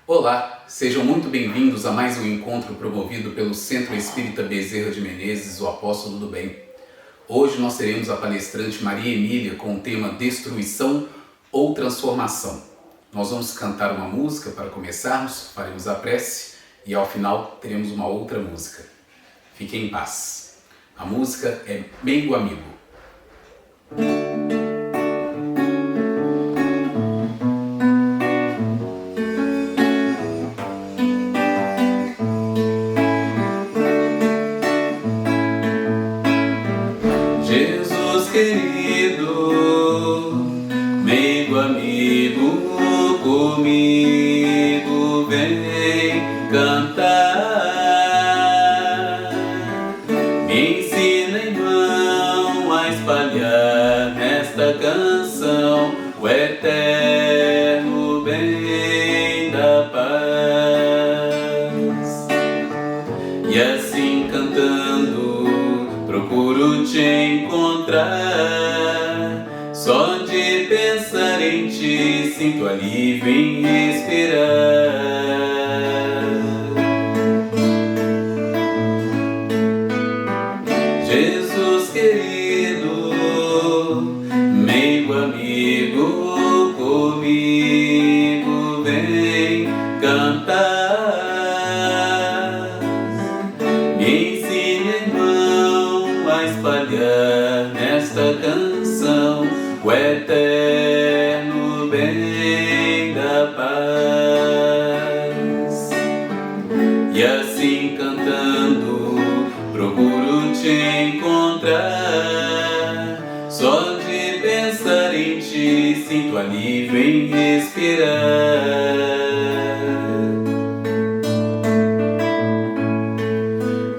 Olá, sejam muito bem-vindos a mais um encontro promovido pelo Centro Espírita Bezerra de Menezes, o Apóstolo do Bem. Hoje nós teremos a palestrante Maria Emília com o tema Destruição ou Transformação. Nós vamos cantar uma música para começarmos, faremos a prece e ao final teremos uma outra música. Fiquem em paz. A música é Meigo Amigo. Jesus querido, meigo amigo, comigo vem cantar. Me ensina, irmão, a espalhar nesta canção o eterno bem da paz. E assim cantando procuro te encontrar. Só de pensar em ti sinto alívio em respirar. Jesus querido, meigo amigo, comigo vem cantar. Me ensine, irmão, a espalhar nesta canção o eterno bem da paz. E assim cantando procuro te encontrar. Só de pensar em ti sinto alívio em respirar.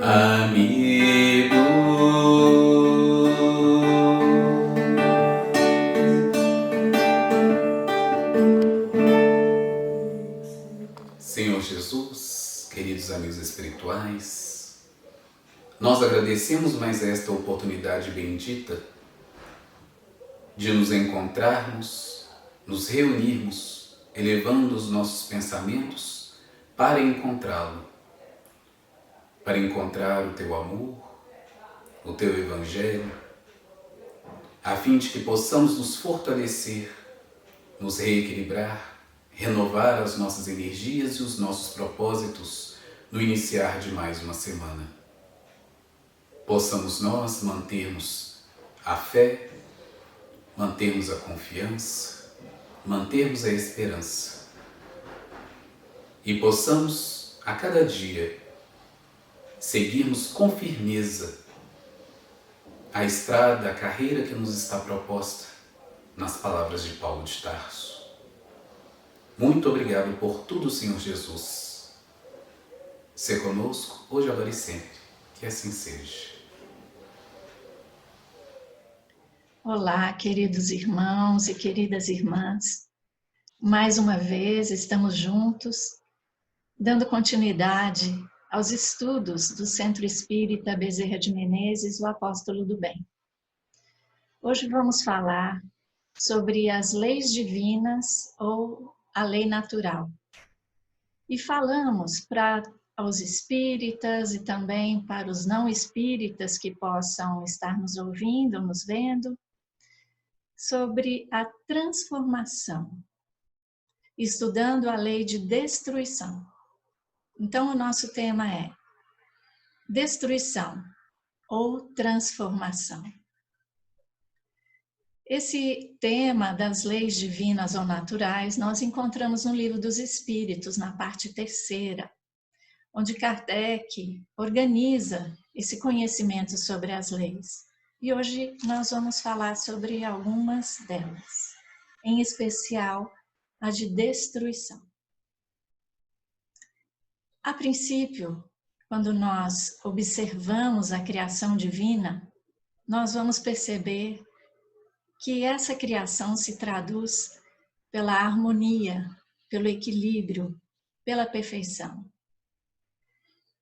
Amigo, Senhor Jesus, queridos amigos espirituais, nós agradecemos mais esta oportunidade bendita de nos encontrarmos, nos reunirmos, elevando os nossos pensamentos para encontrá-lo, para encontrar o teu amor, o teu evangelho, a fim de que possamos nos fortalecer, nos reequilibrar, renovar as nossas energias e os nossos propósitos no iniciar de mais uma semana. Possamos nós mantermos a fé, mantermos a confiança, mantermos a esperança e possamos a cada dia seguirmos com firmeza a estrada, a carreira que nos está proposta nas palavras de Paulo de Tarso. Muito obrigado por tudo, Senhor Jesus. Sê conosco, hoje, agora e sempre. Que assim seja. Olá, queridos irmãos e queridas irmãs. Mais uma vez estamos juntos, dando continuidade aos estudos do Centro Espírita Bezerra de Menezes, o Apóstolo do Bem. Hoje vamos falar sobre as leis divinas ou a lei natural. E falamos para os espíritas e também para os não espíritas que possam estar nos ouvindo, nos vendo, sobre a transformação, estudando a lei de destruição. Então, o nosso tema é destruição ou transformação. Esse tema das leis divinas ou naturais nós encontramos no Livro dos Espíritos, na parte 3ª, onde Kardec organiza esse conhecimento sobre as leis. E hoje nós vamos falar sobre algumas delas, em especial a de destruição. A princípio, quando nós observamos a criação divina, nós vamos perceber que essa criação se traduz pela harmonia, pelo equilíbrio, pela perfeição.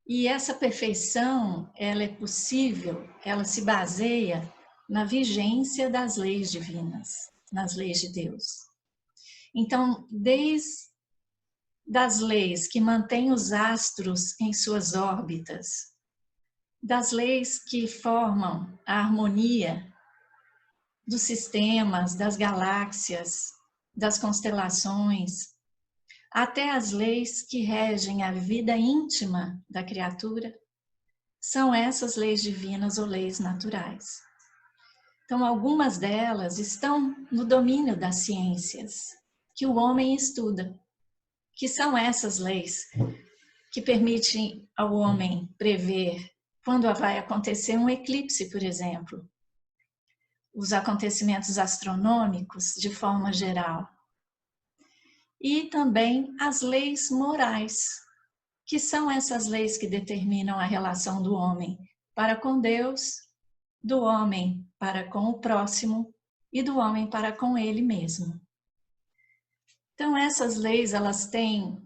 E essa perfeição, ela é possível, ela se baseia na vigência das leis divinas, nas leis de Deus. Então, desde das leis que mantêm os astros em suas órbitas, das leis que formam a harmonia dos sistemas, das galáxias, das constelações, até as leis que regem a vida íntima da criatura, são essas leis divinas ou leis naturais. Então, algumas delas estão no domínio das ciências que o homem estuda, que são essas leis que permitem ao homem prever quando vai acontecer um eclipse, por exemplo, os acontecimentos astronômicos de forma geral. E também as leis morais, que são essas leis que determinam a relação do homem para com Deus, do homem para com o próximo e do homem para com ele mesmo. Então, essas leis, elas têm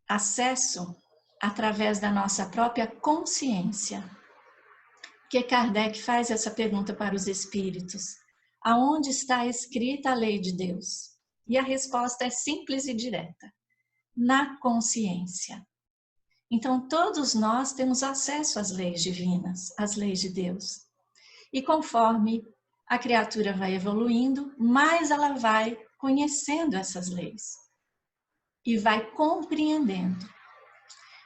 acesso através da nossa própria consciência. Que Kardec faz essa pergunta para os espíritos: aonde está escrita a lei de Deus? E a resposta é simples e direta: na consciência. Então, todos nós temos acesso às leis divinas, às leis de Deus. E conforme a criatura vai evoluindo, mais ela vai conhecendo essas leis e vai compreendendo.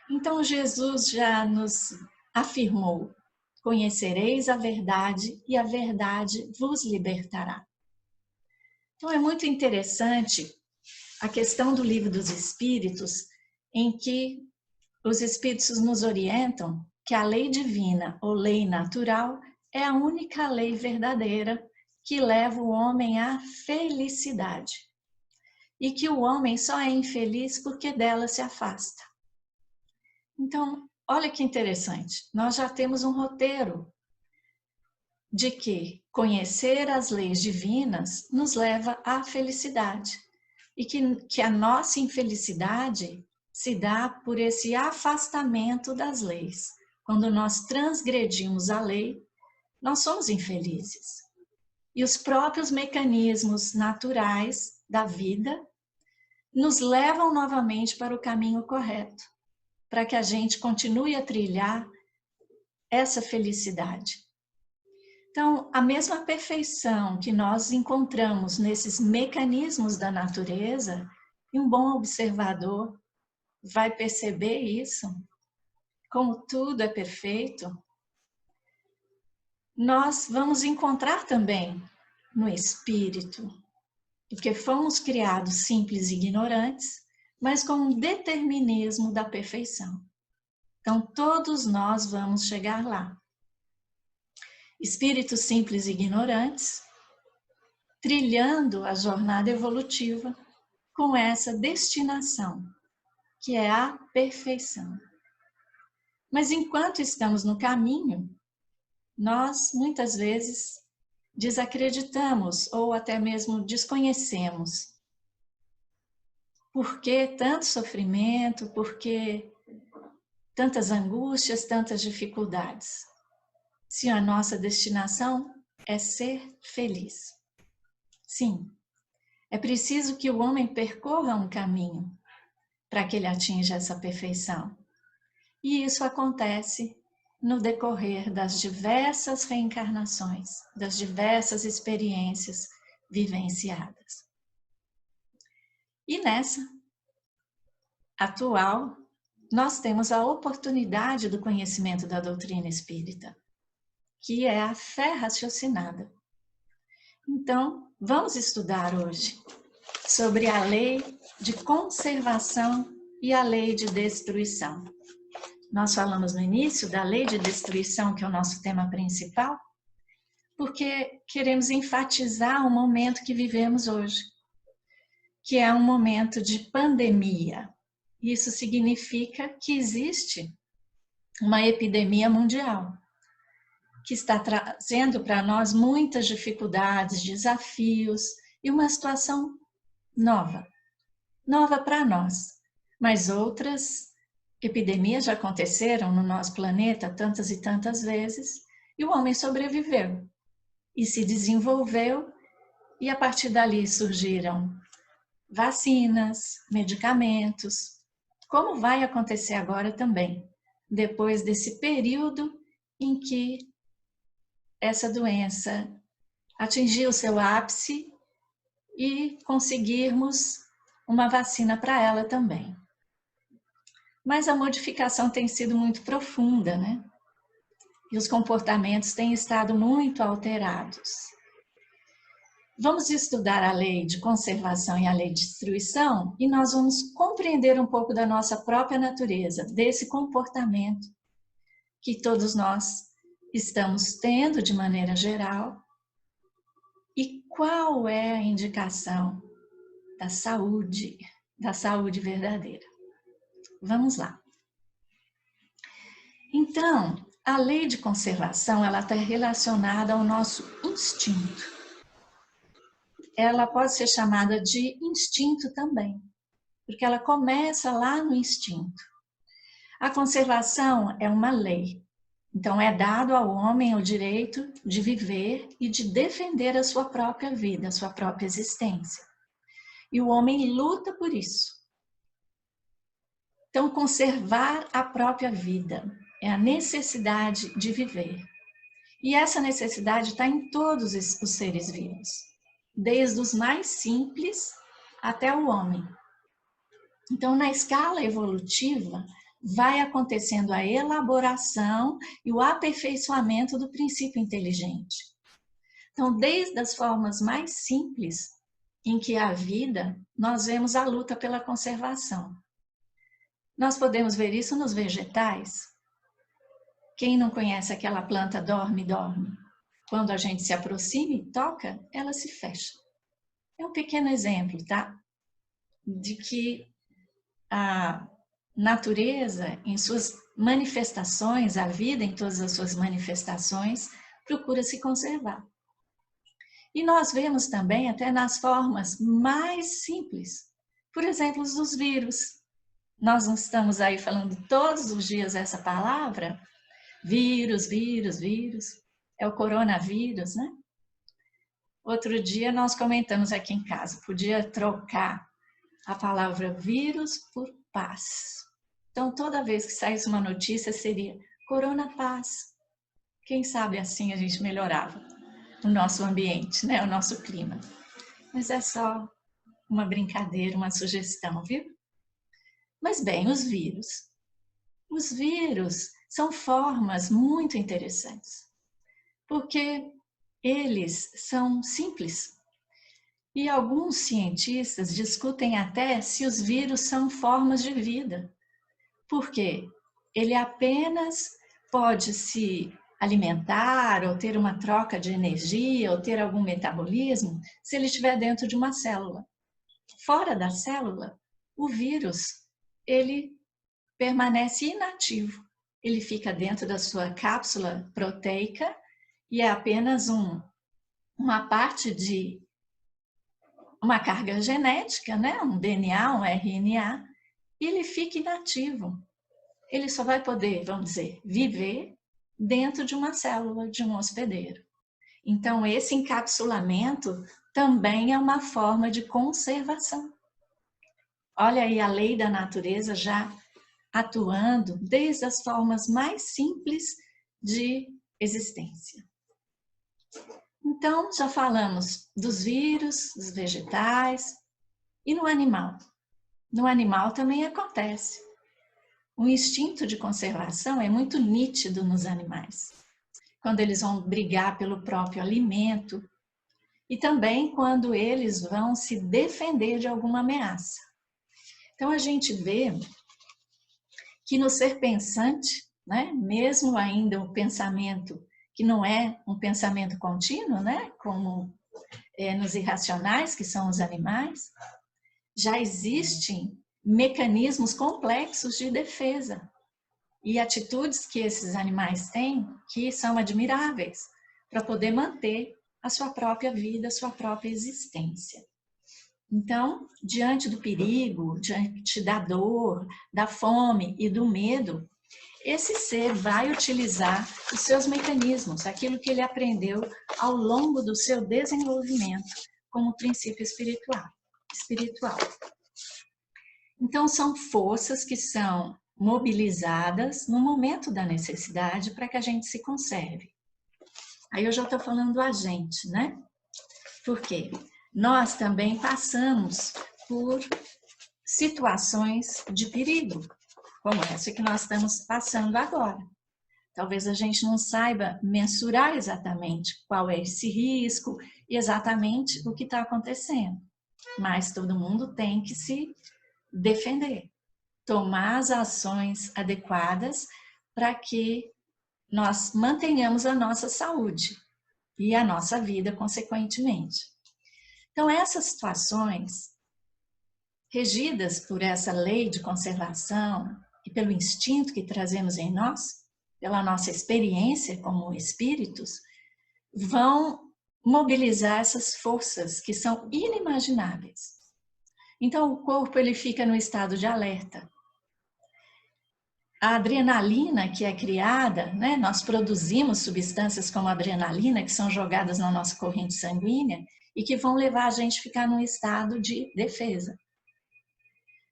Então, Jesus já nos afirmou: conhecereis a verdade e a verdade vos libertará. Então, é muito interessante a questão do Livro dos Espíritos, em que os Espíritos nos orientam que a lei divina ou lei natural é a única lei verdadeira que leva o homem à felicidade. E que o homem só é infeliz porque dela se afasta. Então, olha que interessante, nós já temos um roteiro de que conhecer as leis divinas nos leva à felicidade. E que a nossa infelicidade se dá por esse afastamento das leis. Quando nós transgredimos a lei, nós somos infelizes. E os próprios mecanismos naturais da vida nos levam novamente para o caminho correto, para que a gente continue a trilhar essa felicidade. Então, a mesma perfeição que nós encontramos nesses mecanismos da natureza, e um bom observador vai perceber isso, como tudo é perfeito, nós vamos encontrar também no espírito, porque fomos criados simples e ignorantes, mas com um determinismo da perfeição. Então, todos nós vamos chegar lá. Espíritos simples e ignorantes, trilhando a jornada evolutiva com essa destinação, que é a perfeição. Mas enquanto estamos no caminho, nós muitas vezes desacreditamos ou até mesmo desconhecemos. Por que tanto sofrimento? Por que tantas angústias, tantas dificuldades? Se a nossa destinação é ser feliz. Sim, é preciso que o homem percorra um caminho para que ele atinja essa perfeição. E isso acontece no decorrer das diversas reencarnações, das diversas experiências vivenciadas. E nessa atual, nós temos a oportunidade do conhecimento da doutrina espírita, que é a fé raciocinada. Então, vamos estudar hoje sobre a lei de conservação e a lei de destruição. Nós falamos no início da lei de destruição, que é o nosso tema principal, porque queremos enfatizar o momento que vivemos hoje, que é um momento de pandemia. Isso significa que existe uma epidemia mundial, que está trazendo para nós muitas dificuldades, desafios e uma situação nova para nós. Mas outras epidemias já aconteceram no nosso planeta tantas e tantas vezes e o homem sobreviveu e se desenvolveu, e a partir dali surgiram vacinas, medicamentos, como vai acontecer agora também, depois desse período em que essa doença atingiu seu ápice e conseguirmos uma vacina para ela também. Mas a modificação tem sido muito profunda, né? E os comportamentos têm estado muito alterados. Vamos estudar a lei de conservação e a lei de destruição e nós vamos compreender um pouco da nossa própria natureza, desse comportamento que todos nós estamos tendo de maneira geral e qual é a indicação da saúde verdadeira. Vamos lá. Então, a lei de conservação, ela está relacionada ao nosso instinto. Ela pode ser chamada de instinto também, porque ela começa lá no instinto. A conservação é uma lei, então é dado ao homem o direito de viver e de defender a sua própria vida, a sua própria existência. E o homem luta por isso. Então, conservar a própria vida é a necessidade de viver. E essa necessidade está em todos os seres vivos, desde os mais simples até o homem. Então, na escala evolutiva, vai acontecendo a elaboração e o aperfeiçoamento do princípio inteligente. Então, desde as formas mais simples em que há vida, nós vemos a luta pela conservação. Nós podemos ver isso nos vegetais. Quem não conhece aquela planta dorme, dorme? Quando a gente se aproxima e toca, ela se fecha. É um pequeno exemplo, tá? De que a natureza, em suas manifestações, a vida em todas as suas manifestações, procura se conservar. E nós vemos também até nas formas mais simples. Por exemplo, os dos vírus. Nós não estamos aí falando todos os dias essa palavra? Vírus, vírus, vírus. É o coronavírus, né? Outro dia nós comentamos aqui em casa, podia trocar a palavra vírus por paz. Então, toda vez que saísse uma notícia, seria Corona Paz. Quem sabe assim a gente melhorava o nosso ambiente, né? O nosso clima. Mas é só uma brincadeira, uma sugestão, viu? Mas bem, os vírus. Os vírus são formas muito interessantes, porque eles são simples. E alguns cientistas discutem até se os vírus são formas de vida. Por quê? Ele apenas pode se alimentar ou ter uma troca de energia ou ter algum metabolismo se ele estiver dentro de uma célula. Fora da célula, o vírus, ele permanece inativo. Ele fica dentro da sua cápsula proteica e é apenas uma parte de uma carga genética, né? Um DNA, um RNA, e ele fica inativo. Ele só vai poder, vamos dizer, viver dentro de uma célula, de um hospedeiro. Então, esse encapsulamento também é uma forma de conservação. Olha aí a lei da natureza já atuando desde as formas mais simples de existência. Então, já falamos dos vírus, dos vegetais e no animal. No animal também acontece. O instinto de conservação é muito nítido nos animais, quando eles vão brigar pelo próprio alimento e também quando eles vão se defender de alguma ameaça. Então, a gente vê que no ser pensante, né, mesmo ainda o pensamento que não é um pensamento contínuo, né, como nos irracionais, que são os animais, já existem mecanismos complexos de defesa e atitudes que esses animais têm que são admiráveis para poder manter a sua própria vida, a sua própria existência. Então, diante do perigo, diante da dor, da fome e do medo, esse ser vai utilizar os seus mecanismos, aquilo que ele aprendeu ao longo do seu desenvolvimento como princípio espiritual. espiritual. Então, são forças que são mobilizadas no momento da necessidade para que a gente se conserve. Aí eu já estou falando a gente, né? Porque nós também passamos por situações de perigo, como essa que nós estamos passando agora. Talvez a gente não saiba mensurar exatamente qual é esse risco e exatamente o que está acontecendo. Mas todo mundo tem que se defender, tomar as ações adequadas para que nós mantenhamos a nossa saúde e a nossa vida, consequentemente. Então, essas situações, regidas por essa lei de conservação e pelo instinto que trazemos em nós, pela nossa experiência como espíritos, vão mobilizar essas forças que são inimagináveis. Então, o corpo ele fica no estado de alerta. A adrenalina que é criada, né, nós produzimos substâncias como a adrenalina que são jogadas na nossa corrente sanguínea e que vão levar a gente a ficar num estado de defesa.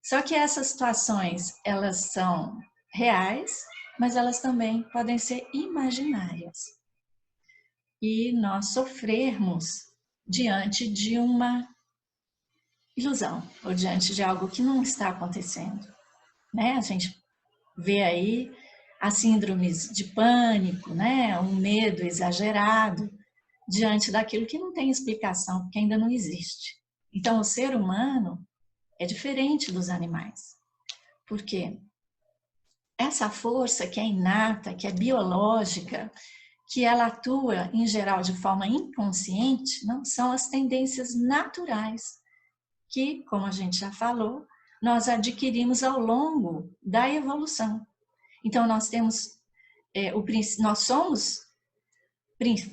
Só que essas situações, elas são reais, mas elas também podem ser imaginárias. E nós sofrermos diante de uma ilusão, ou diante de algo que não está acontecendo, né? A gente vê aí as síndromes de pânico, né? Um medo exagerado diante daquilo que não tem explicação, porque ainda não existe. Então, o ser humano é diferente dos animais, porque essa força que é inata, que é biológica, que ela atua, em geral, de forma inconsciente, não são as tendências naturais que, como a gente já falou, nós adquirimos ao longo da evolução. Então, nós temos,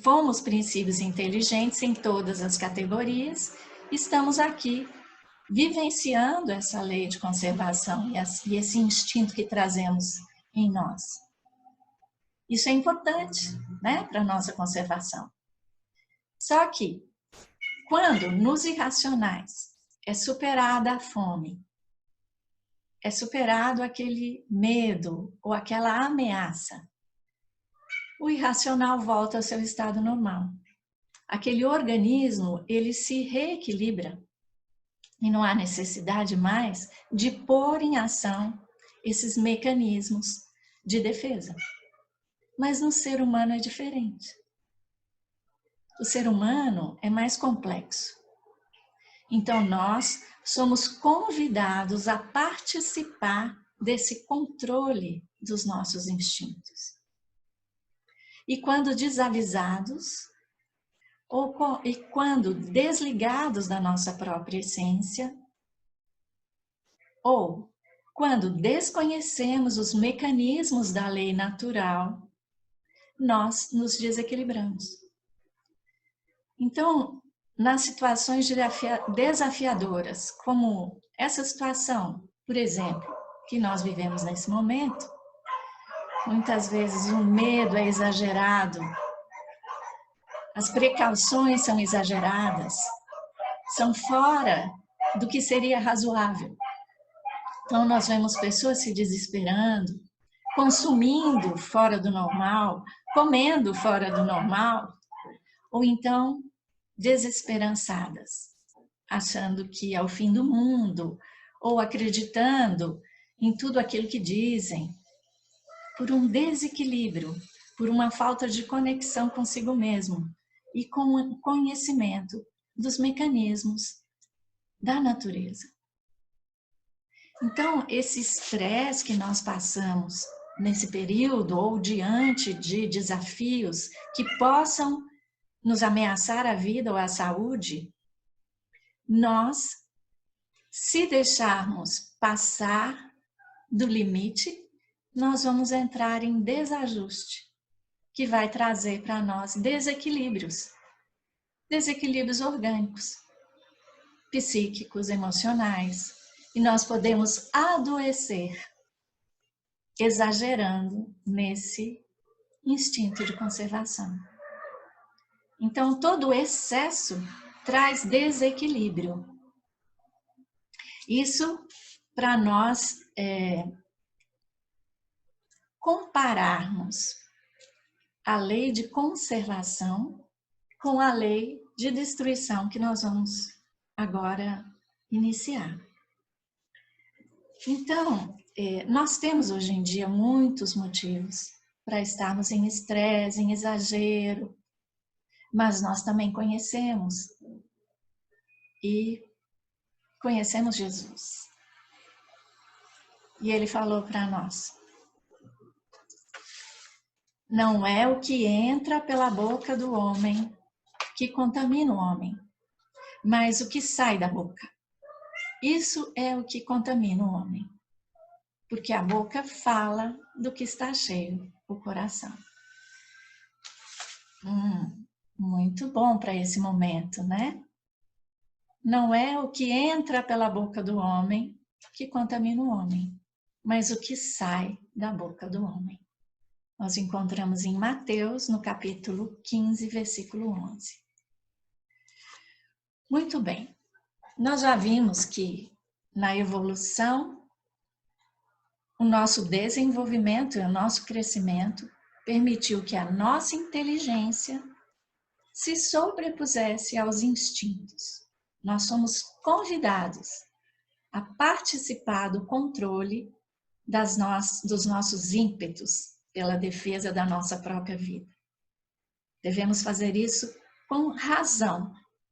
fomos princípios inteligentes em todas as categorias, estamos aqui vivenciando essa lei de conservação e esse instinto que trazemos em nós. Isso é importante, né, para a nossa conservação. Só que, quando nos irracionais é superada a fome, é superado aquele medo ou aquela ameaça, o irracional volta ao seu estado normal. Aquele organismo, ele se reequilibra e não há necessidade mais de pôr em ação esses mecanismos de defesa. Mas no ser humano é diferente. O ser humano é mais complexo. Então, nós somos convidados a participar desse controle dos nossos instintos. E quando desavisados, e quando desligados da nossa própria essência, ou quando desconhecemos os mecanismos da lei natural, nós nos desequilibramos. Então, nas situações desafiadoras, como essa situação, por exemplo, que nós vivemos nesse momento, muitas vezes o medo é exagerado, as precauções são exageradas, são fora do que seria razoável. Então, nós vemos pessoas se desesperando, consumindo fora do normal, comendo fora do normal, ou então desesperançadas, achando que é o fim do mundo, ou acreditando em tudo aquilo que dizem, por um desequilíbrio, por uma falta de conexão consigo mesmo e com o conhecimento dos mecanismos da natureza. Então, esse estresse que nós passamos nesse período ou diante de desafios que possam nos ameaçar a vida ou a saúde, nós, se deixarmos passar do limite, nós vamos entrar em desajuste, que vai trazer para nós desequilíbrios orgânicos, psíquicos, emocionais, e nós podemos adoecer, exagerando nesse instinto de conservação. Então, todo excesso traz desequilíbrio. Isso para nós compararmos a lei de conservação com a lei de destruição que nós vamos agora iniciar. Então, nós temos hoje em dia muitos motivos para estarmos em estresse, em exagero, mas nós também conhecemos Jesus. E ele falou para nós: não é o que entra pela boca do homem que contamina o homem, mas o que sai da boca. Isso é o que contamina o homem, porque a boca fala do que está cheio o coração. Muito bom para esse momento, né? Não é o que entra pela boca do homem que contamina o homem, mas o que sai da boca do homem. Nós encontramos em Mateus, no capítulo 15, versículo 11. Muito bem. Nós já vimos que na evolução, o nosso desenvolvimento e o nosso crescimento permitiu que a nossa inteligência se sobrepusesse aos instintos. Nós somos convidados a participar do controle dos nossos ímpetos pela defesa da nossa própria vida. Devemos fazer isso com razão,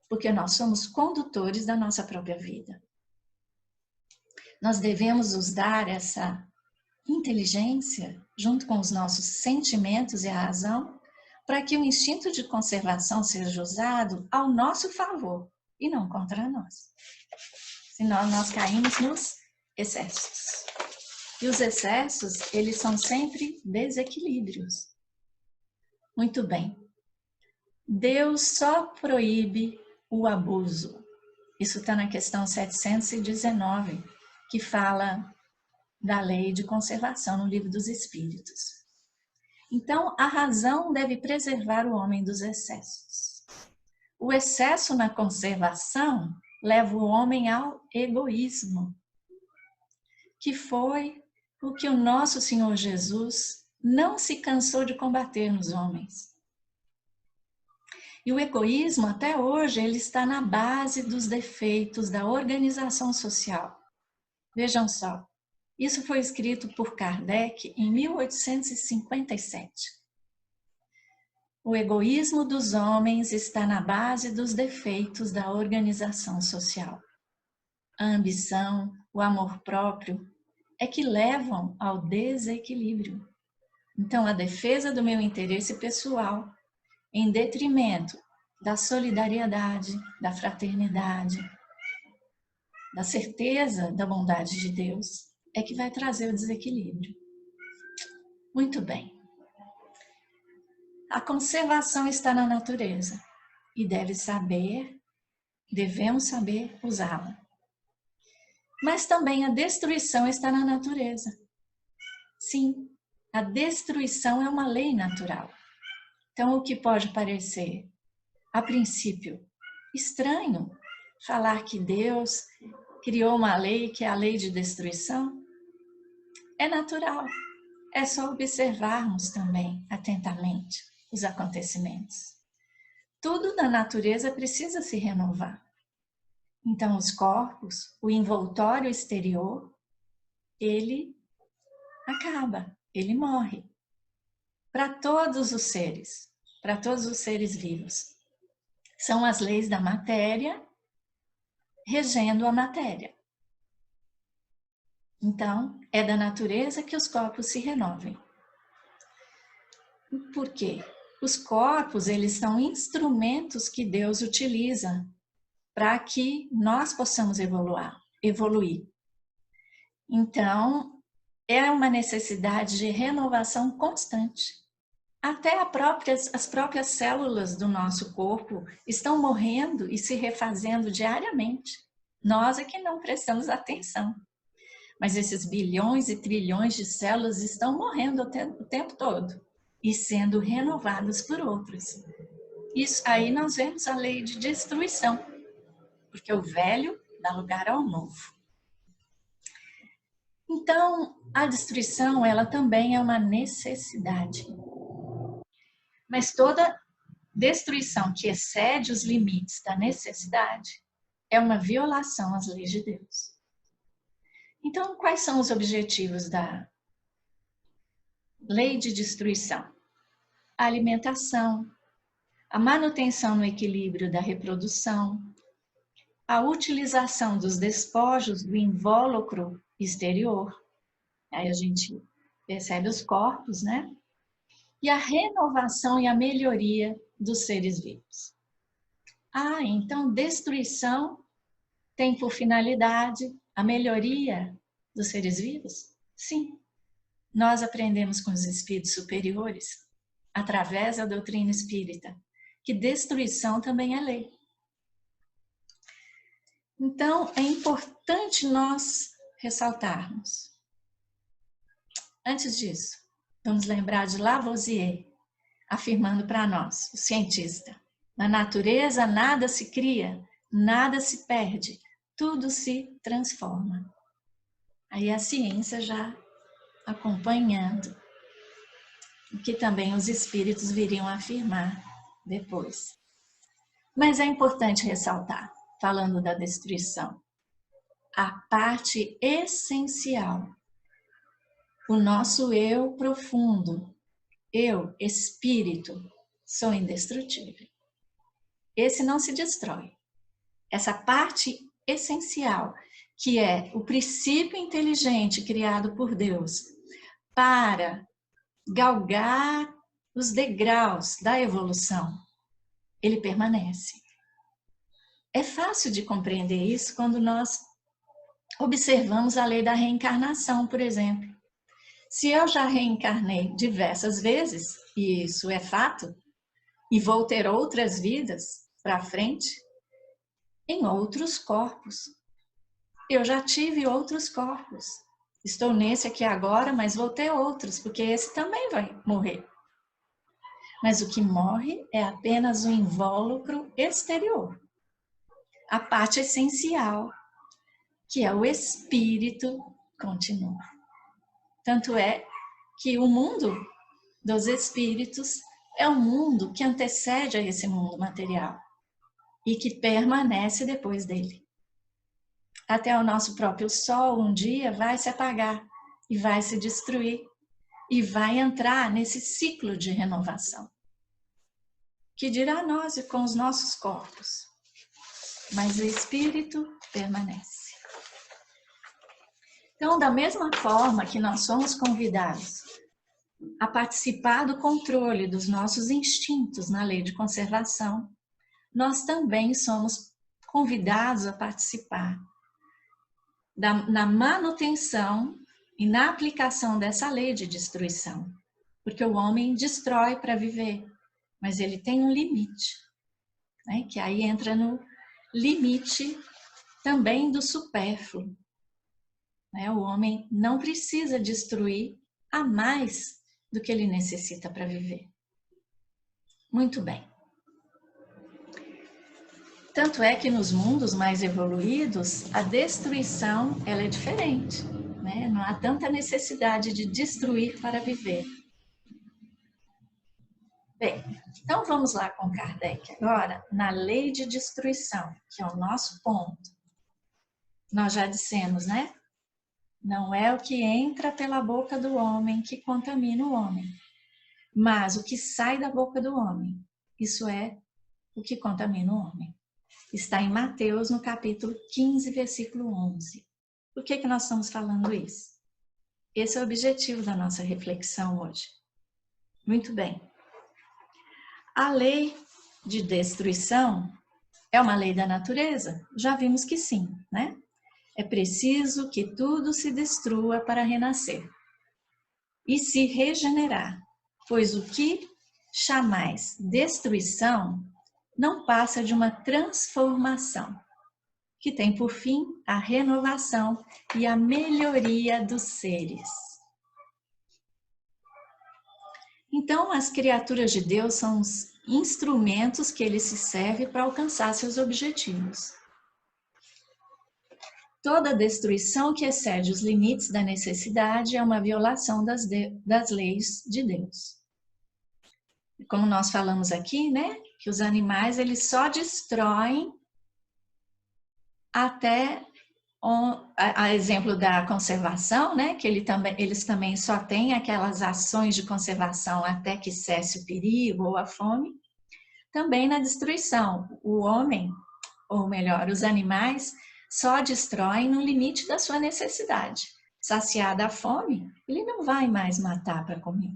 porque nós somos condutores da nossa própria vida. Nós devemos usar essa inteligência, junto com os nossos sentimentos e a razão, para que o instinto de conservação seja usado ao nosso favor e não contra nós. Senão nós caímos nos excessos. E os excessos, eles são sempre desequilíbrios. Muito bem. Deus só proíbe o abuso. Isso está na questão 719, que fala da lei de conservação no Livro dos Espíritos. Então, a razão deve preservar o homem dos excessos. O excesso na conservação leva o homem ao egoísmo, que foi o que o nosso Senhor Jesus não se cansou de combater nos homens. E o egoísmo, até hoje, ele está na base dos defeitos da organização social. Vejam só, isso foi escrito por Kardec em 1857. O egoísmo dos homens está na base dos defeitos da organização social. A ambição, o amor próprio, é que levam ao desequilíbrio. Então, a defesa do meu interesse pessoal, em detrimento da solidariedade, da fraternidade, da certeza da bondade de Deus, é que vai trazer o desequilíbrio. Muito bem. A conservação está na natureza e devemos saber usá-la. Mas também a destruição está na natureza. Sim, a destruição é uma lei natural. Então, o que pode parecer, a princípio, estranho falar que Deus criou uma lei que é a lei de destruição, é natural. É só observarmos também atentamente os acontecimentos. Tudo na natureza precisa se renovar. Então, os corpos, o envoltório exterior, ele acaba, ele morre. Para todos os seres vivos. São as leis da matéria regendo a matéria. Então, é da natureza que os corpos se renovem. Por quê? Os corpos, eles são instrumentos que Deus utiliza para que nós possamos evoluir. Então, é uma necessidade de renovação constante. Até as próprias células do nosso corpo estão morrendo e se refazendo diariamente. Nós é que não prestamos atenção. Mas esses bilhões e trilhões de células estão morrendo o tempo todo e sendo renovadas por outras. Isso aí nós vemos a lei de destruição, porque o velho dá lugar ao novo. Então, a destruição, ela também é uma necessidade. Mas toda destruição que excede os limites da necessidade é uma violação às leis de Deus. Então, quais são os objetivos da lei de destruição? A alimentação, a manutenção no equilíbrio da reprodução, a utilização dos despojos do invólucro exterior, aí a gente percebe os corpos, né? E a renovação e a melhoria dos seres vivos. Então destruição tem por finalidade a melhoria dos seres vivos? Sim. Nós aprendemos com os espíritos superiores, através da doutrina espírita, que destruição também é lei. Então, é importante nós ressaltarmos. Antes disso, vamos lembrar de Lavoisier, afirmando para nós, o cientista, na natureza nada se cria, nada se perde, tudo se transforma. Aí a ciência já acompanhando o que também os espíritos viriam afirmar depois. Mas é importante ressaltar, falando da destruição, a parte essencial, o nosso eu profundo, eu, espírito, sou indestrutível. Esse não se destrói. Essa parte essencial, que é o princípio inteligente criado por Deus para galgar os degraus da evolução, ele permanece. É fácil de compreender isso quando nós observamos a lei da reencarnação, por exemplo. Se eu já reencarnei diversas vezes, e isso é fato, e vou ter outras vidas para frente, em outros corpos. Eu já tive outros corpos. Estou nesse aqui agora, mas vou ter outros, porque esse também vai morrer. Mas o que morre é apenas o invólucro exterior. A parte essencial, que é o espírito, continua. Tanto é que o mundo dos espíritos é um mundo que antecede a esse mundo material e que permanece depois dele. Até o nosso próprio sol um dia vai se apagar e vai se destruir e vai entrar nesse ciclo de renovação. Que dirá nós com os nossos corpos? Mas o espírito permanece. Então, da mesma forma que nós somos convidados a participar do controle dos nossos instintos na lei de conservação, nós também somos convidados a participar na manutenção e na aplicação dessa lei de destruição. Porque o homem destrói para viver, mas ele tem um limite, né? Que aí entra no limite também do supérfluo. Né? O homem não precisa destruir a mais do que ele necessita para viver. Muito bem. Tanto é que nos mundos mais evoluídos, a destruição ela é diferente, né? Não há tanta necessidade de destruir para viver. Bem, então vamos lá com Kardec agora, na lei de destruição, que é o nosso ponto. Nós já dissemos, né? Não é o que entra pela boca do homem que contamina o homem, mas o que sai da boca do homem, isso é o que contamina o homem. Está em Mateus, no capítulo 15, versículo 11. Por que nós estamos falando isso? Esse é o objetivo da nossa reflexão hoje. Muito bem. A lei de destruição é uma lei da natureza? Já vimos que sim, né? É preciso que tudo se destrua para renascer e se regenerar, pois o que chamais destruição não passa de uma transformação, que tem por fim a renovação e a melhoria dos seres. Então, as criaturas de Deus são os instrumentos que ele se serve para alcançar seus objetivos. Toda destruição que excede os limites da necessidade é uma violação das leis de Deus. Como nós falamos aqui, né, que os animais eles só destroem até a exemplo da conservação, né, que eles também só têm aquelas ações de conservação até que cesse o perigo ou a fome. Também na destruição, o homem, ou melhor, os animais, só destroem no limite da sua necessidade. Saciada a fome, ele não vai mais matar para comer.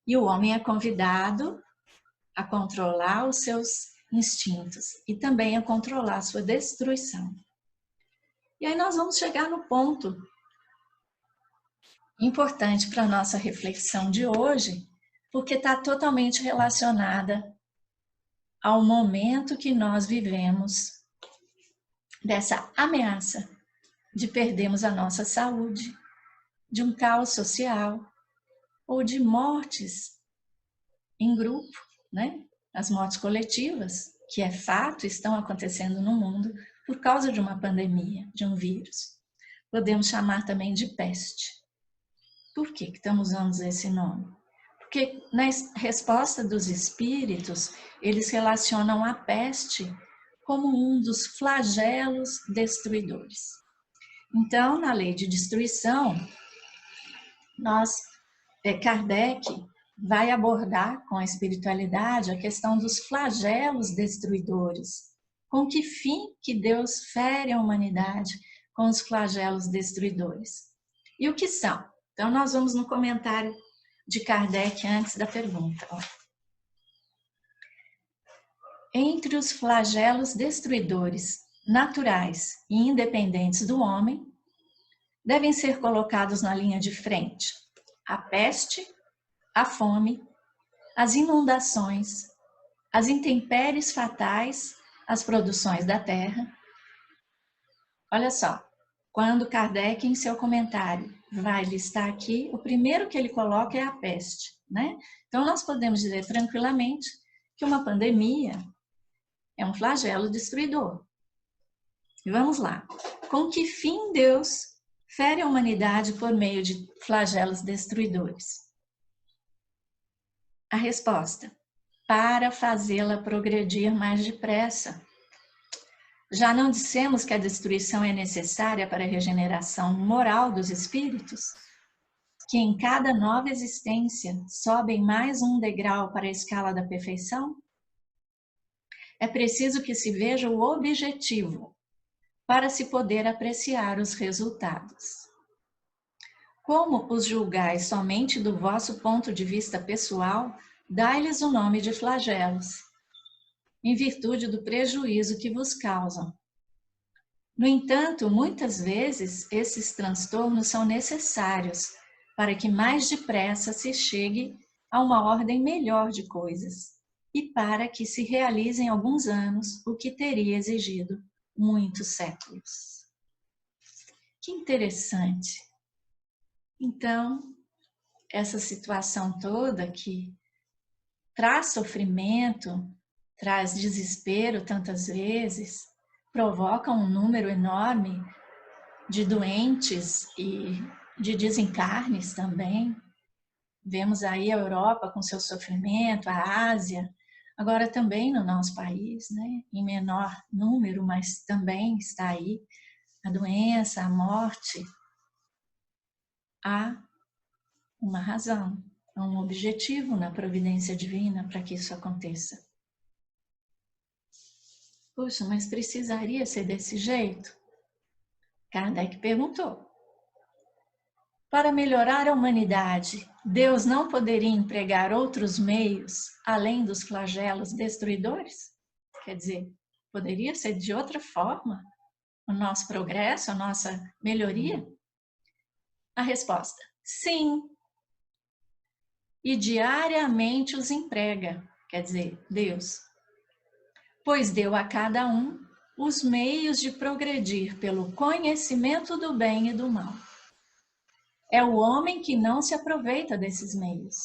E o homem é convidado a controlar os seus instintos e também a controlar a sua destruição. E aí nós vamos chegar no ponto importante para a nossa reflexão de hoje, porque está totalmente relacionada ao momento que nós vivemos dessa ameaça de perdermos a nossa saúde, de um caos social ou de mortes em grupo, né? As mortes coletivas, que é fato, estão acontecendo no mundo por causa de uma pandemia, de um vírus. Podemos chamar também de peste. Por que estamos usando esse nome? Porque na resposta dos espíritos, eles relacionam a peste como um dos flagelos destruidores. Então, na lei de destruição, Kardec vai abordar com a espiritualidade a questão dos flagelos destruidores. Com que fim que Deus fere a humanidade com os flagelos destruidores? E o que são? Então, nós vamos no comentário de Kardec antes da pergunta. Entre os flagelos destruidores naturais e independentes do homem, devem ser colocados na linha de frente a peste, a fome, as inundações, as intempéries fatais, as produções da terra. Olha só, quando Kardec, em seu comentário, vai listar aqui, o primeiro que ele coloca é a peste, né? Então, nós podemos dizer tranquilamente que uma pandemia é um flagelo destruidor. E vamos lá. Com que fim Deus fere a humanidade por meio de flagelos destruidores? A resposta: para fazê-la progredir mais depressa. Já não dissemos que a destruição é necessária para a regeneração moral dos espíritos? Que em cada nova existência sobem mais um degrau para a escala da perfeição? É preciso que se veja o objetivo para se poder apreciar os resultados. Como os julgais somente do vosso ponto de vista pessoal, dai-lhes o nome de flagelos, em virtude do prejuízo que vos causam. No entanto, muitas vezes, esses transtornos são necessários para que mais depressa se chegue a uma ordem melhor de coisas e para que se realize em alguns anos o que teria exigido muitos séculos. Que interessante. Então, essa situação toda que traz sofrimento, traz desespero tantas vezes, provoca um número enorme de doentes e de desencarnes também. Vemos aí a Europa com seu sofrimento, a Ásia, agora também no nosso país, né? Em menor número, mas também está aí a doença, a morte. Há uma razão, há um objetivo na providência divina para que isso aconteça. Puxa, mas precisaria ser desse jeito? Kardec perguntou. Para melhorar a humanidade, Deus não poderia empregar outros meios além dos flagelos destruidores? Quer dizer, poderia ser de outra forma o nosso progresso, a nossa melhoria? A resposta: sim. E diariamente os emprega, quer dizer, Deus. Pois deu a cada um os meios de progredir pelo conhecimento do bem e do mal. É o homem que não se aproveita desses meios.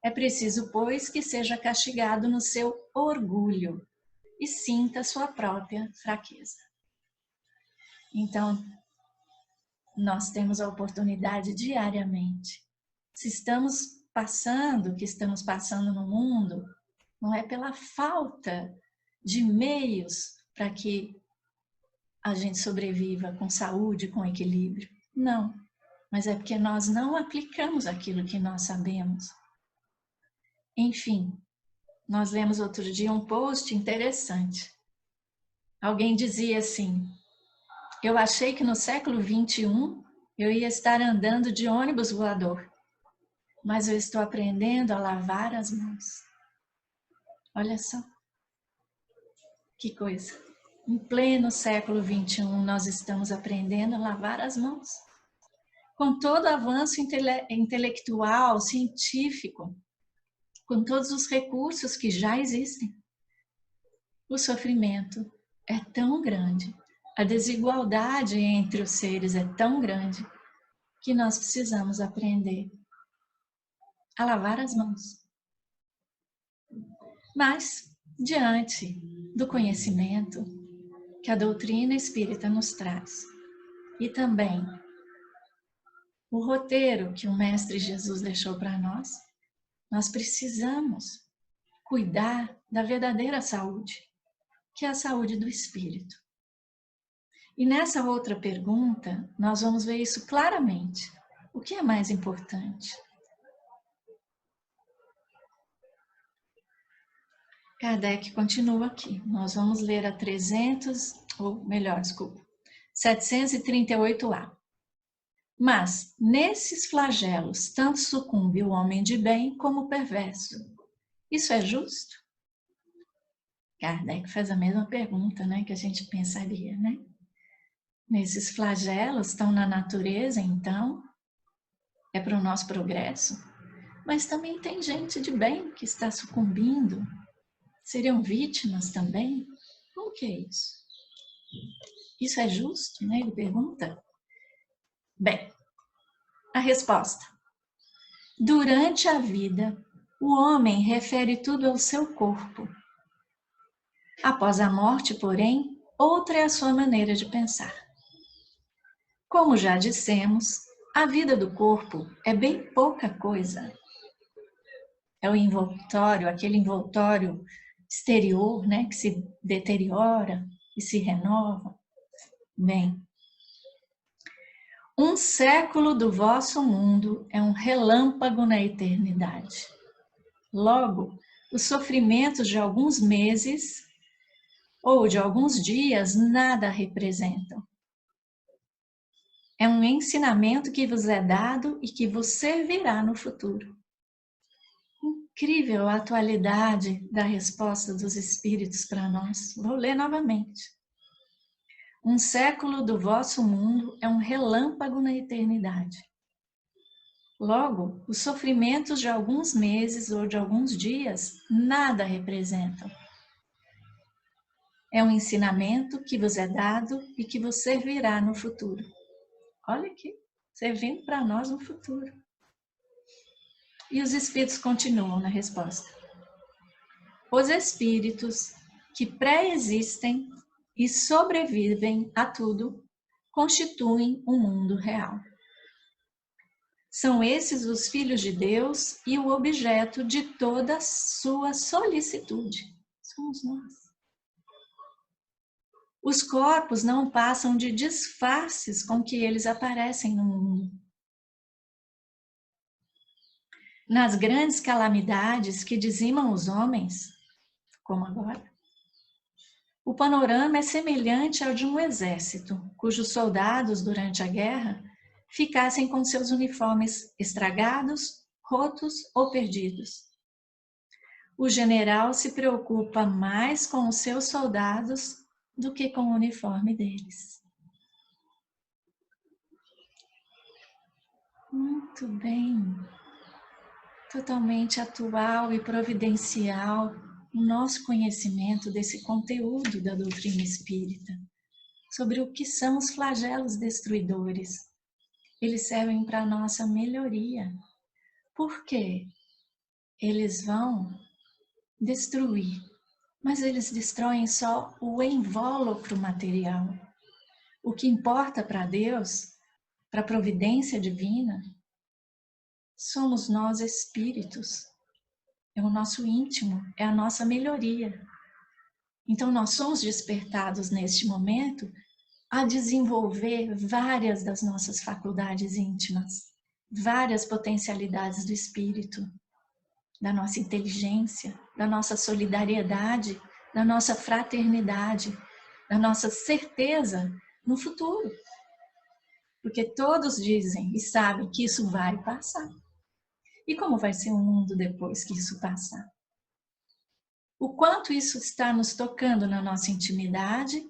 É preciso, pois, que seja castigado no seu orgulho e sinta sua própria fraqueza. Então, nós temos a oportunidade diariamente. Se estamos passando o que estamos passando no mundo, não é pela falta de meios para que a gente sobreviva com saúde, com equilíbrio. Não, mas é porque nós não aplicamos aquilo que nós sabemos. Enfim, nós lemos outro dia um post interessante. Alguém dizia assim: eu achei que no século 21 eu ia estar andando de ônibus voador, mas eu estou aprendendo a lavar as mãos. Olha só, que coisa. Em pleno século 21, nós estamos aprendendo a lavar as mãos. Com todo o avanço intelectual, científico, com todos os recursos que já existem, o sofrimento é tão grande, a desigualdade entre os seres é tão grande, que nós precisamos aprender a lavar as mãos. Mas, diante do conhecimento que a doutrina espírita nos traz, e também o roteiro que o Mestre Jesus deixou para nós precisamos cuidar da verdadeira saúde, que é a saúde do espírito. E nessa outra pergunta, nós vamos ver isso claramente. O que é mais importante? Kardec continua aqui. Nós vamos ler a 738A. Mas, nesses flagelos, tanto sucumbe o homem de bem como o perverso. Isso é justo? Kardec faz a mesma pergunta, né, que a gente pensaria, né? Nesses flagelos estão na natureza, então, é para o nosso progresso. Mas também tem gente de bem que está sucumbindo. Seriam vítimas também? Como que é isso? Isso é justo, né? Ele pergunta. Bem, a resposta. Durante a vida, o homem refere tudo ao seu corpo. Após a morte, porém, outra é a sua maneira de pensar. Como já dissemos, a vida do corpo é bem pouca coisa. É o envoltório, aquele envoltório exterior, né, que se deteriora e se renova. Bem, um século do vosso mundo é um relâmpago na eternidade. Logo, os sofrimentos de alguns meses ou de alguns dias nada representam. É um ensinamento que vos é dado e que vos servirá no futuro. Incrível a atualidade da resposta dos espíritos para nós. Vou ler novamente. Um século do vosso mundo é um relâmpago na eternidade. Logo, os sofrimentos de alguns meses ou de alguns dias nada representam. É um ensinamento que vos é dado e que vos servirá no futuro. Olha aqui, servindo para nós no futuro. E os espíritos continuam na resposta. Os espíritos que pré-existem e sobrevivem a tudo constituem um mundo real. São esses os filhos de Deus e o objeto de toda a sua solicitude. Somos nós. Os corpos não passam de disfarces com que eles aparecem no mundo. Nas grandes calamidades que dizimam os homens, como agora, o panorama é semelhante ao de um exército, cujos soldados, durante a guerra, ficassem com seus uniformes estragados, rotos ou perdidos. O general se preocupa mais com os seus soldados do que com o uniforme deles. Muito bem. Totalmente atual e providencial o nosso conhecimento desse conteúdo da doutrina espírita, sobre o que são os flagelos destruidores. Eles servem para a nossa melhoria. Por quê? Eles vão destruir, mas eles destroem só o invólucro material. O que importa para Deus, para a providência divina, somos nós espíritos. É o nosso íntimo, é a nossa melhoria. Então nós somos despertados neste momento a desenvolver várias das nossas faculdades íntimas, várias potencialidades do espírito, da nossa inteligência, da nossa solidariedade, da nossa fraternidade, da nossa certeza no futuro. Porque todos dizem e sabem que isso vai passar. E como vai ser o mundo depois que isso passar? O quanto isso está nos tocando na nossa intimidade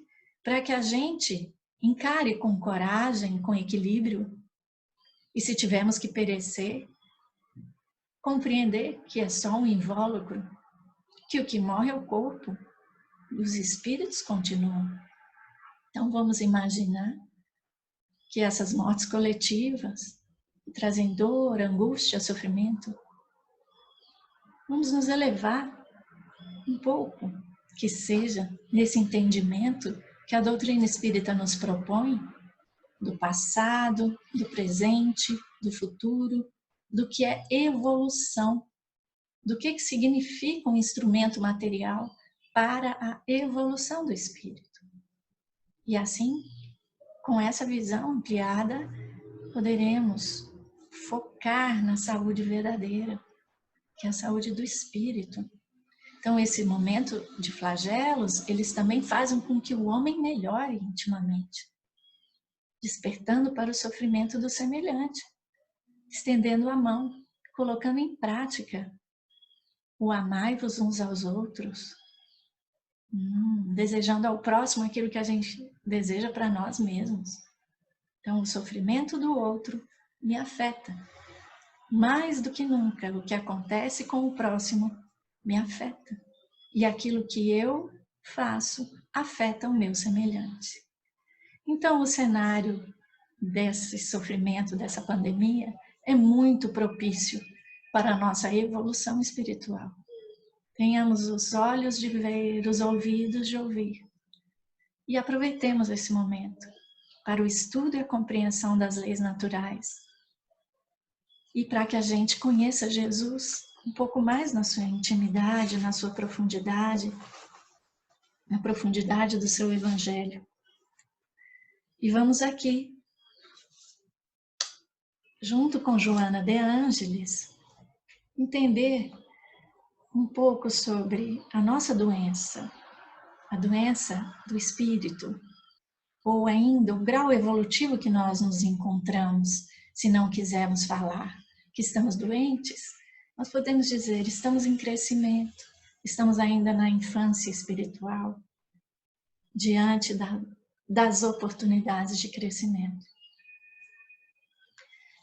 para que a gente encare com coragem, com equilíbrio, e se tivermos que perecer, compreender que é só um invólucro, que o que morre é o corpo, e os espíritos continuam. Então vamos imaginar que essas mortes coletivas trazem dor, angústia, sofrimento. Vamos nos elevar um pouco, que seja nesse entendimento que a doutrina espírita nos propõe, do passado, do presente, do futuro, do que é evolução, do que significa um instrumento material para a evolução do espírito. E assim, com essa visão ampliada, poderemos focar na saúde verdadeira, que é a saúde do espírito. Então, esse momento de flagelos, eles também fazem com que o homem melhore intimamente, despertando para o sofrimento do semelhante, estendendo a mão, colocando em prática o amai-vos uns aos outros, desejando ao próximo aquilo que a gente deseja para nós mesmos. Então, o sofrimento do outro me afeta. Mais do que nunca, o que acontece com o próximo me afeta. E aquilo que eu faço afeta o meu semelhante. Então, o cenário desse sofrimento, dessa pandemia, é muito propício para a nossa evolução espiritual. Tenhamos os olhos de ver, os ouvidos de ouvir. E aproveitemos esse momento para o estudo e a compreensão das leis naturais. E para que a gente conheça Jesus um pouco mais na sua intimidade, na sua profundidade, na profundidade do seu Evangelho. E vamos aqui, junto com Joana de Ângeles, entender um pouco sobre a nossa doença, a doença do espírito, ou ainda o grau evolutivo que nós nos encontramos, se não quisermos falar que estamos doentes, nós podemos dizer, estamos em crescimento, estamos ainda na infância espiritual, diante das oportunidades de crescimento.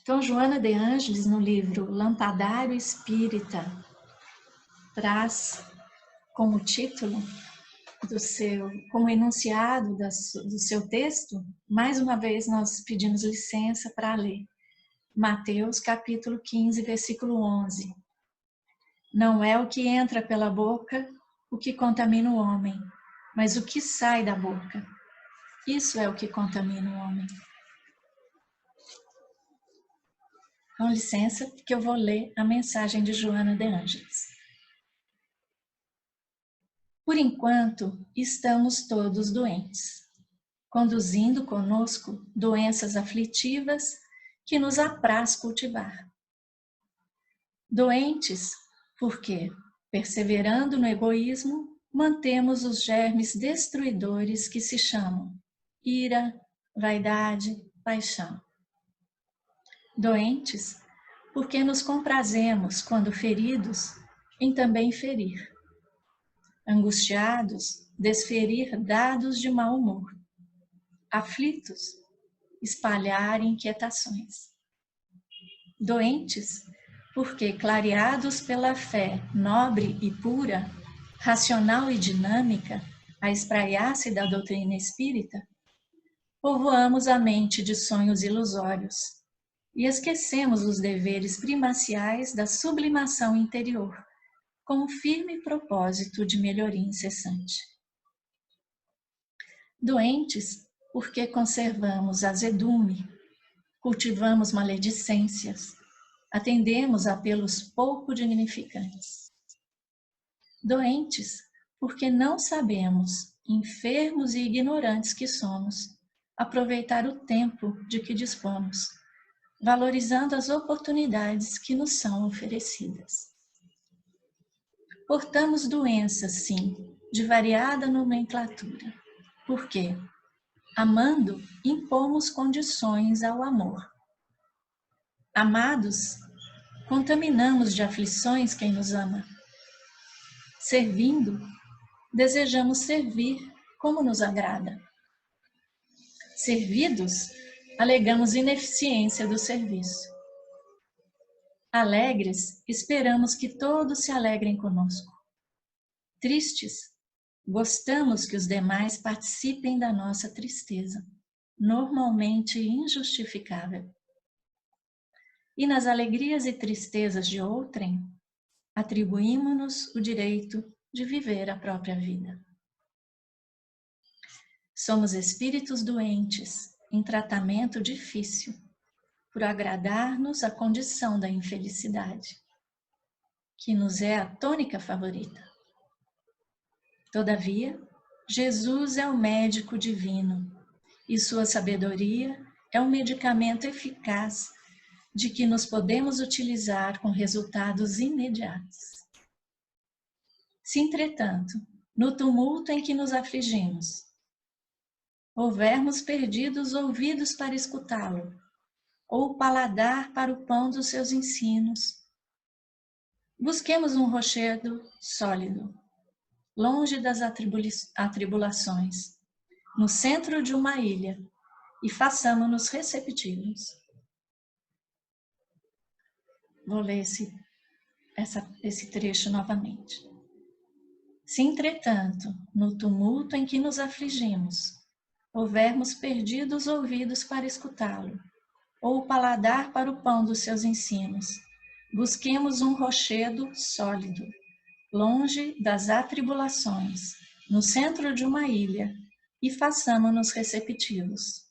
Então, Joana de Ângeles, no livro Lampadário Espírita, traz como título como enunciado do seu texto, mais uma vez nós pedimos licença para ler. Mateus capítulo 15, versículo 11. Não é o que entra pela boca o que contamina o homem, mas o que sai da boca. Isso é o que contamina o homem. Com licença, que eu vou ler a mensagem de Joana de Ângeles. Por enquanto, estamos todos doentes, conduzindo conosco doenças aflitivas que nos apraz cultivar. Doentes, porque, perseverando no egoísmo, mantemos os germes destruidores que se chamam ira, vaidade, paixão. Doentes, porque nos comprazemos, quando feridos, em também ferir. Angustiados, desferir dados de mau humor. Aflitos, espalhar inquietações. Doentes, porque clareados pela fé nobre e pura, racional e dinâmica, a espraiar-se da doutrina espírita, povoamos a mente de sonhos ilusórios e esquecemos os deveres primaciais da sublimação interior, com um firme propósito de melhoria incessante. Doentes, porque conservamos azedume, cultivamos maledicências, atendemos a apelos pouco dignificantes. Doentes, porque não sabemos, enfermos e ignorantes que somos, aproveitar o tempo de que dispomos, valorizando as oportunidades que nos são oferecidas. Portamos doenças, sim, de variada nomenclatura, porque, amando, impomos condições ao amor. Amados, contaminamos de aflições quem nos ama. Servindo, desejamos servir como nos agrada. Servidos, alegamos ineficiência do serviço. Alegres, esperamos que todos se alegrem conosco. Tristes, gostamos que os demais participem da nossa tristeza, normalmente injustificável. E nas alegrias e tristezas de outrem, atribuímos-nos o direito de viver a própria vida. Somos espíritos doentes, em tratamento difícil, por agradar-nos a condição da infelicidade, que nos é a tônica favorita. Todavia, Jesus é o médico divino, e sua sabedoria é um medicamento eficaz de que nos podemos utilizar com resultados imediatos. Se, entretanto, no tumulto em que nos afligimos, houvermos perdido os ouvidos para escutá-lo, ou o paladar para o pão dos seus ensinos, busquemos um rochedo sólido, longe das atribulações, no centro de uma ilha, e façamo-nos receptivos. Vou ler esse trecho novamente. Se, entretanto, no tumulto em que nos afligimos, houvermos perdido os ouvidos para escutá-lo, ou o paladar para o pão dos seus ensinos, busquemos um rochedo sólido, longe das atribulações, no centro de uma ilha, e façamo-nos receptivos.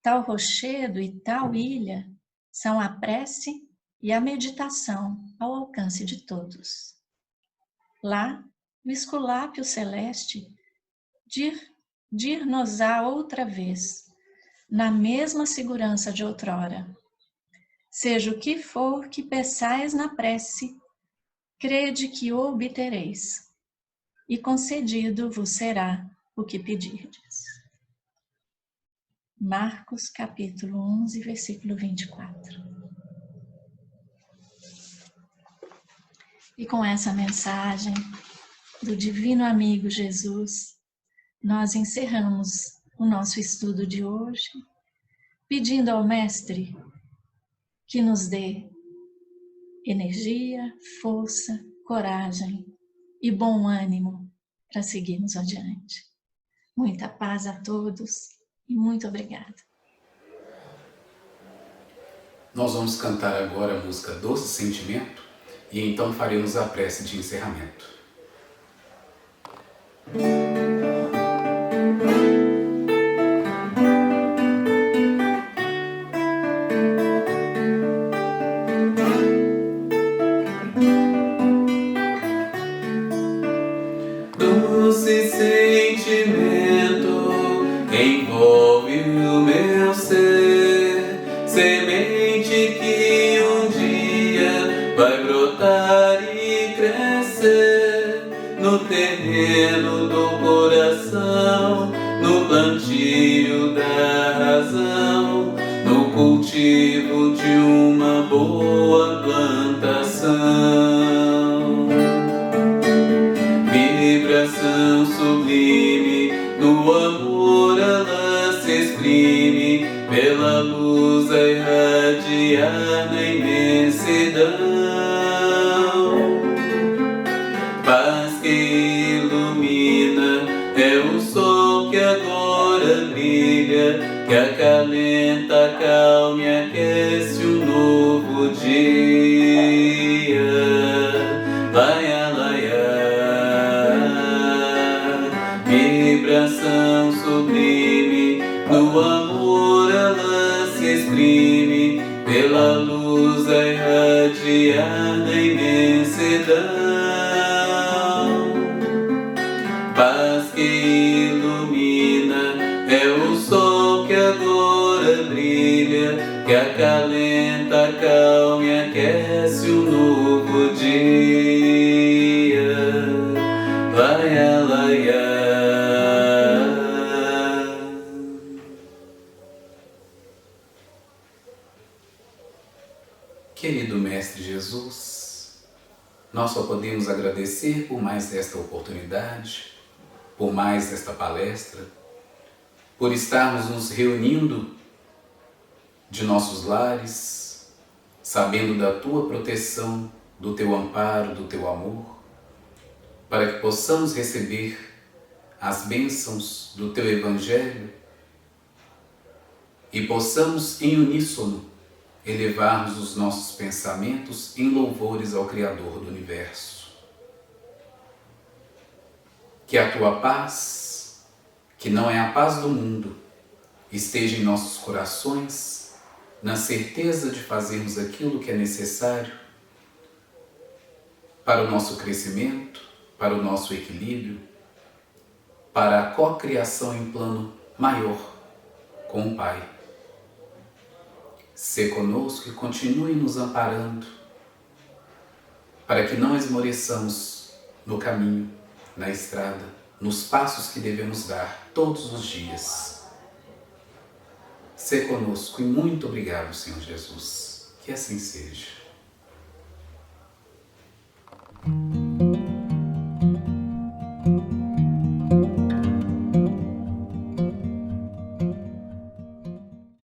Tal rochedo e tal ilha são a prece e a meditação ao alcance de todos. Lá, o Esculápio celeste dir-nos-á outra vez, na mesma segurança de outrora: seja o que for que peçais na prece, crede que o obtereis, e concedido vos será o que pedirdes. Marcos capítulo 11, versículo 24. E com essa mensagem do Divino Amigo Jesus, nós encerramos o nosso estudo de hoje, pedindo ao Mestre que nos dê energia, força, coragem e bom ânimo para seguirmos adiante. Muita paz a todos e muito obrigada. Nós vamos cantar agora a música Doce Sentimento e então faremos a prece de encerramento. Doce sentimento envolve o meu ser, semente que um dia vai brotar e crescer no terreno do coração, no plantio da razão, no cultivo de uma boa plantação. Vibração sublime, no amor ela se exprime, pela luz a irradiar na imensidão. Paz que ilumina, é o sol que agora brilha, que acalenta, acalma e aquece um novo dia. Laia, laia, vibração sublime, No amor ela se exprime, pela luz a irradiar na imensidão. Paz que ilumina, é o sol que agora brilha, que acalenta, acalma e aquece o novo dia. Laia, laia. Querido Mestre Jesus, nós só podemos agradecer por mais esta oportunidade, por mais esta palestra, por estarmos nos reunindo de nossos lares, sabendo da Tua proteção, do Teu amparo, do Teu amor, para que possamos receber as bênçãos do Teu Evangelho e possamos, em uníssono, elevarmos os nossos pensamentos em louvores ao Criador do Universo. Que a Tua paz, que não é a paz do mundo, esteja em nossos corações, na certeza de fazermos aquilo que é necessário para o nosso crescimento, para o nosso equilíbrio, para a cocriação em plano maior com o Pai. Sê conosco e continue nos amparando, para que não esmoreçamos no caminho, na estrada, nos passos que devemos dar todos os dias. Sê conosco e muito obrigado, Senhor Jesus. Que assim seja.